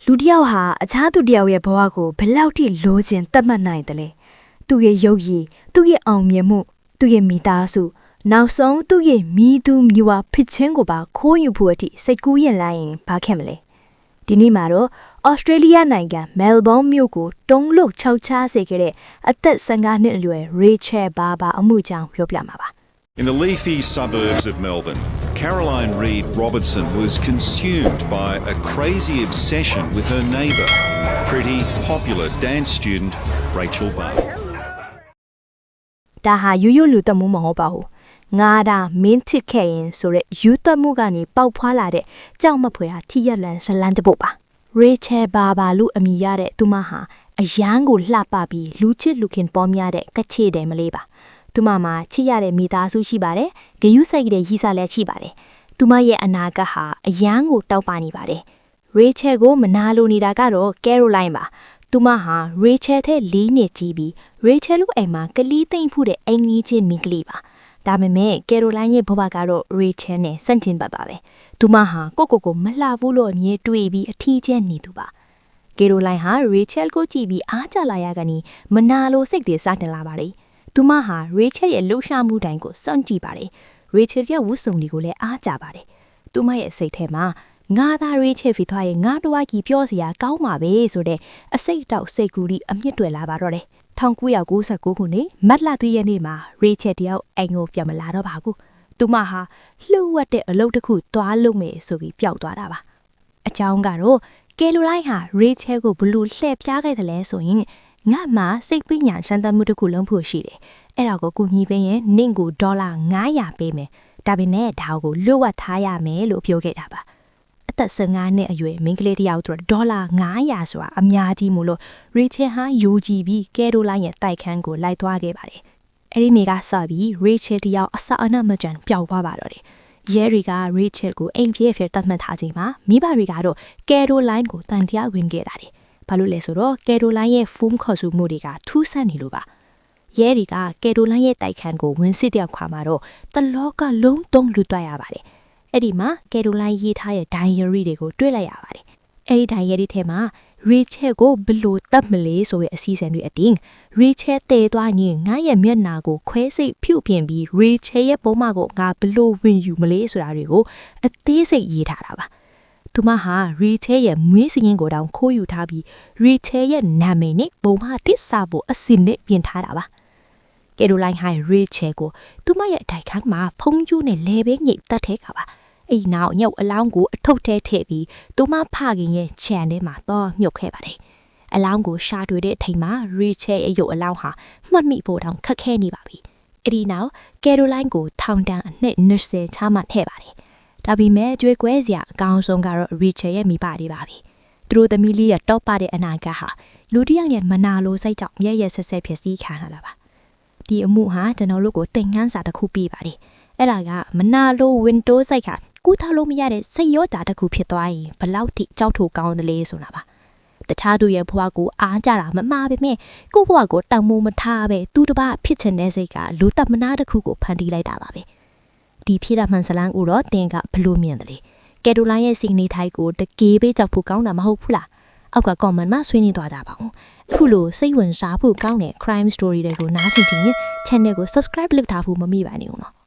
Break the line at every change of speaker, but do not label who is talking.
လူတယောက်ဟာအခြားသူတယောက်ရဲ့ဘဝကိုဘယ်လောက်ထိလိုချင်သတ်မှတ်နိုင်တယ်လဲသူရဲ့ရုပ်ရည်သူရဲ့အောင်မြင်မှုသူရဲ့မိသားစုနောက်ဆုံးသူရဲ့မိသူမျိုးဝဖြစ်ချင်းကိုပါခိုးယူဖို့အထိစိတ်ကူးရင်လိုက်ရင်ဘာခဲ့မလဲဒီနေ့မှာတော့ဩစတြေးလျနိုင်ငံမဲလ်ဘုန်းမြို့ကိုတုံးလုခြောက်ချစေခဲ့တဲ့အသက်15နှစ်အရွယ် Rachel Barber အမှုကြောင့်ပြောပြမှာပါ
In the leafy suburbs of Melbourne, Caroline Reid Robertson was consumed by a crazy obsession with her neighbour, pretty popular dance student Rachel Barber.
ဒါဟာရိုးရိုးလူသက်မှုမဟုတ်ပါဘူး။ငါဒါမင်းချစ်ခဲ့ရင်ဆိုတဲ့ယူသက်မှုကနေပေါက်ဖွာလာတဲ့ကြောက်မဖွယ်ဟာထိရက်လန်ဇလန်တပုတ်ပါ။ Rachel Barber လူအမည်ရတဲ့သူမဟာအရန်ကိုလှပပြီးလူချစ်လူခင်ပေါ်များတဲ့ကချေတယ်မလေးပါ။သူမမှာချစ်ရတဲ့မိသားစုရှိပါတယ်။ဂယုစိုက်တဲ့ရီစာလည်းရှိပါတယ်။သူမရဲ့အနာဂတ်ဟာအရန်ကိုတောက်ပနေပါတယ်။ Rachel ကိုမနာလိုနေတာကတော့ Caroline ပါ။သူမဟာ Rachel ထက်4နှစ်ကြီးပြီး Rachel လို့အိမ်မှာကလေးသိမ့်ဖူးတဲ့အင်ကြီးချင်းမိန်းကလေးပါ။ဒါပေမဲ့ Caroline ရဲ့ဘဝကတော့ Rachel နဲ့ဆန့်ကျင်ဘက်ပါပဲ။သူမဟာကိုမလှဘူးလို့အမြဲတွေးပြီးအထီးကျန်နေသူပါ။ Caroline ဟာ Rachel ကိုကြည့်ပြီးအားကြလာရကနေမနာလိုစိတ်တွေစတင်လာပါတယ်။သူမဟာ Rachel ရဲ့လှူရှာမှုတိုင်းကိုစောင့်ကြည့်ပါတယ်။ Rachel ရဲ့ဝတ်စုံတွေကိုလည်းအားကြပါတယ်။သူမရဲ့စိတ်ထဲမှာငါသာ Rachel ဖြစ်သွားရင်ငါတို့ကပြောစရာကောင်းပါပဲဆိုတဲ့အစိတ်တောက်စိတ်ကူးအမြင့်တွယ်လာပါတော့တယ်။1999ခုနှစ်မတ်လ3ရက်နေ့မှာ Rachel တယောက်အိမ်ကိုပြန်မလာတော့ပါဘူး။သူမဟာလှုပ်ဝက်တဲ့အလုပ်တစ်ခုသွားလုပ်မယ်ဆိုပြီးပျောက်သွားတာပါ။အကြောင်းကတော့ Caroline ဟာ Rachel ကိုဘလို့လှည့်ပြားခဲ့တယ်လဲဆိုရင်ငါမှစိတ်ပညာစံတမှုတစ်ခုလုံးဖို့ရှိတယ်။အဲ့ဒါကိုကူညီပေးရင်နင့်ကိုဒေါ်လာ900ပေးမယ်။ဒါပေမဲ့ဒါကိုလွတ်ဝတ်ထားရမယ်လို့ပြောခဲ့တာပါ။အသက်15နှစ်အရွယ်မိန်းကလေးတစ်ယောက်တို့ဒေါ်လာ900ဆိုတာအများကြီးမို့လို့ Rachel ဟာယိုကြည်ပြီး Caroline ရဲ့တိုက်ခန်းကိုလိုက်သွားခဲ့ပါတယ်။အဲ့ဒီနေ့ကစပြီး Rachel တယောက်အစအနမကြံပျောက်သွားပါတော့တယ်။ရဲတွေက Rachel ကိုအိမ်ပြေးဖျက်တတ်မှတ်ထားချိန်မှာမိဘတွေကတော့ Caroline ကိုတန်တရားဝင်ခဲ့တာတယ်။ဘာလို့လဲဆိုတော့ Caroline ရဲ့ဖုန်းခေါ်ဆိုမှုတွေကထူးဆန်းနေလို့ပါ။ရဲတွေက Caroline ရဲ့တိုက်ခန်းကိုဝင်စစ်တဲ့အခါမှာတော့တလောကလုံးတုံးလူတွက်ရပါတယ်။အဲ့ဒီမှာ Caroline ရေးထားတဲ့ diary တွေကိုတွေ့လိုက်ရပါတယ်။အဲ့ဒီ diary ထဲမှာ Rachel ကိုဘလို့တတ်မလဲဆိုတဲ့အစီအစဉ်တွေအတင်း Rachel တည်သွားရင်ငါရဲ့မျက်နာကိုခွဲစိတ်ဖြုတ်ပြင်ပြီး Rachel ရဲ့ပုံမကိုငါဘလို့ဝင်ယူမလဲဆိုတာတွေကိုအသေးစိတ်ရေးထားတာပါ။သူမဟာ Rachel ရဲ့မွေးစင်းကိုတောင်ခိုးယူထားပြီး Rachel ရဲ့နာမည်နဲ့ပုံမှန်တစ်စာဖို့အစင်နဲ့ပြင်ထားတာပါ။ Caroline ဟာ Rachel ကိုသူမရဲ့တိုက်ခန်းမှာဖုံးကျူးနဲ့လဲပဲညိတ်တက်ထဲကပါ။အိမ်နောက်ညောက်အလောင်းကိုအထုပ်ထဲထည့်ပြီးသူမဖခင်ရဲ့ခြံထဲမှာတော့မြုပ်ခဲ့ပါတယ်။အလောင်းကိုရှာတွေ့တဲ့အချိန်မှာ Rachel ရဲ့ရုပ်အလောင်းဟာမှတ်မိဖို့တောင်ခက်ခဲနေပါပြီ။အဲ့ဒီနောက် Caroline ကိုထောင်တန်းအနှစ်20ချမှတ်ခဲ့ပါတယ်။ဒါပေမဲ့ကြွေးကွဲစရာအကောင်းဆုံးကတော့ Rachel ရဲ့မိဘတွေပါပဲ။သူတို့သမီးလေးရဲ့တော့ပါတဲ့အနာဂတ်ဟာလူတစ်ယောက်ရဲ့မနာလိုစိတ်ကြောင့်ရဲဆက်ဆက်ဖြစ်စီခံရတာပါ။ဒီအမှုဟာကျွန်တော်တို့ကိုသင်ခန်းစာတစ်ခုပြပါတယ်။အဲ့ဒါကမနာလို Windows စိုက်ခါကူထားလို့မရတဲ့စိတ်ရောတာတစ်ခုဖြစ်သွားရင်ဘလောက်ထိကြောက်ထိုကောင်းတယ်လဲဆိုတာပါ။တခြားသူရဲ့ဘဝကိုအားကြတာမမှားပေမဲ့ကိုယ့်ဘဝကိုတောင်မိုးမထားပဲသူတစ်ပါးဖြစ်ချင်တဲ့စိတ်ကလူသက်မနာတစ်ခုကိုဖန်တီးလိုက်တာပါပဲ။ဒီဖြစ်တာမှန်စလန်းဦးတော့တင်ကဘလို့မြင်တယ်လေ။ Caroline ရဲ့စိတ်နေထိုင်ကိုတကေးပေးကြောက်ဖို့ကောင်းတာမဟုတ်ဘူးလား။အောက်က comment မှာဆွေးနွေးသွားကြပါဦး။အခုလိုစိတ်ဝင်စားဖို့ကောင်းတဲ့ crime story တွေကိုနားဆင်ချင်ရင် channel ကို subscribe လုပ်ထားဖို့မမေ့ပါနဲ့ဦးနော်။